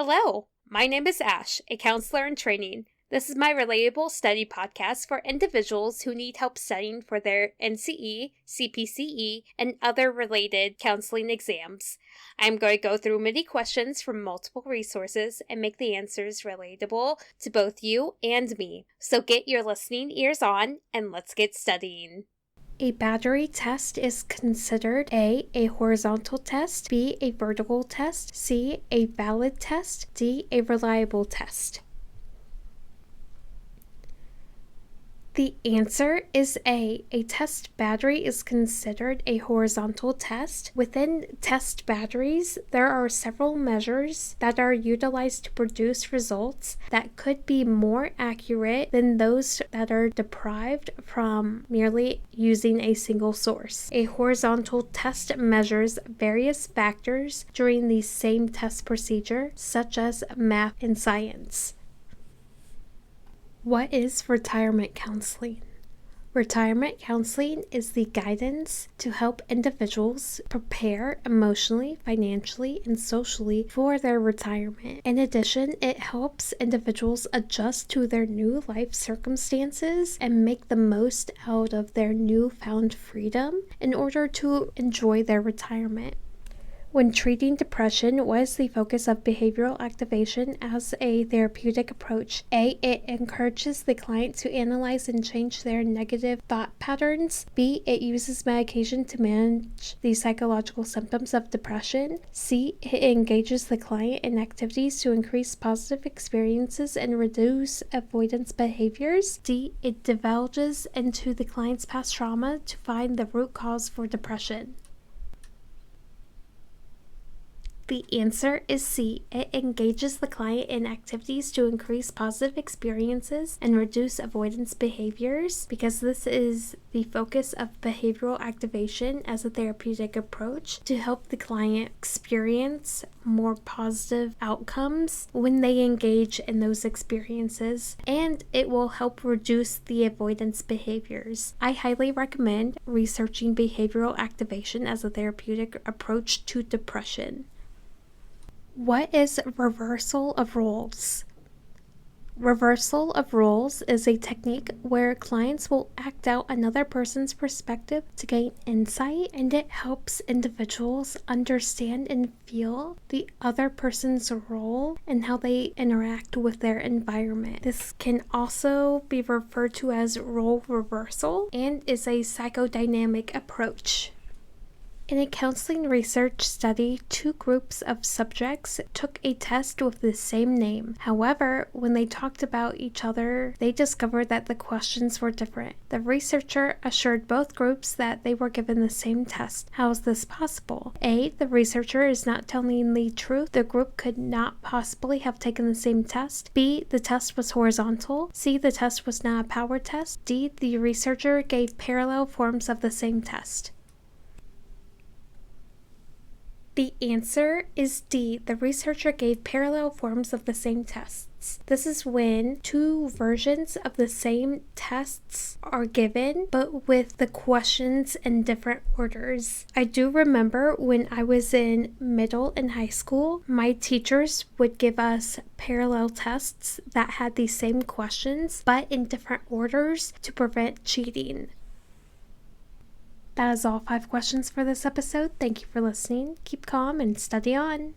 Hello, my name is Ash, a counselor in training. This is my Relatable study podcast for individuals who need help studying for their NCE, CPCE, and other related counseling exams. I'm going to go through many questions from multiple resources and make the answers relatable to both you and me. So get your listening ears on and let's get studying. A battery test is considered A horizontal test, B, a vertical test, C, a valid test, D, a reliable test. The answer is A. A test battery is considered a horizontal test. Within test batteries, there are several measures that are utilized to produce results that could be more accurate than those that are derived from merely using a single source. A horizontal test measures various factors during the same test procedure, such as math and science. What is retirement counseling? Retirement counseling is the guidance to help individuals prepare emotionally, financially, and socially for their retirement. In addition, it helps individuals adjust to their new life circumstances and make the most out of their newfound freedom in order to enjoy their retirement. When treating depression, what is the focus of behavioral activation as a therapeutic approach? A. It encourages the client to analyze and change their negative thought patterns. B. It uses medication to manage the psychological symptoms of depression. C. It engages the client in activities to increase positive experiences and reduce avoidance behaviors. D. It divulges into the client's past trauma to find the root cause for depression. The answer is C. It engages the client in activities to increase positive experiences and reduce avoidance behaviors, because this is the focus of behavioral activation as a therapeutic approach to help the client experience more positive outcomes when they engage in those experiences, and it will help reduce the avoidance behaviors. I highly recommend researching behavioral activation as a therapeutic approach to depression. What is reversal of roles? Reversal of roles is a technique where clients will act out another person's perspective to gain insight, and it helps individuals understand and feel the other person's role and how they interact with their environment. This can also be referred to as role reversal and is a psychodynamic approach. In a counseling research study, 2 groups of subjects took a test with the same name. However, when they talked about each other, they discovered that the questions were different. The researcher assured both groups that they were given the same test. How is this possible? A. The researcher is not telling the truth. The group could not possibly have taken the same test. B. The test was horizontal. C. The test was not a power test. D. The researcher gave parallel forms of the same test. The answer is D. The researcher gave parallel forms of the same tests. This is when 2 versions of the same tests are given, but with the questions in different orders. I do remember when I was in middle and high school, my teachers would give us parallel tests that had the same questions, but in different orders to prevent cheating. That is all 5 questions for this episode. Thank you for listening. Keep calm and study on.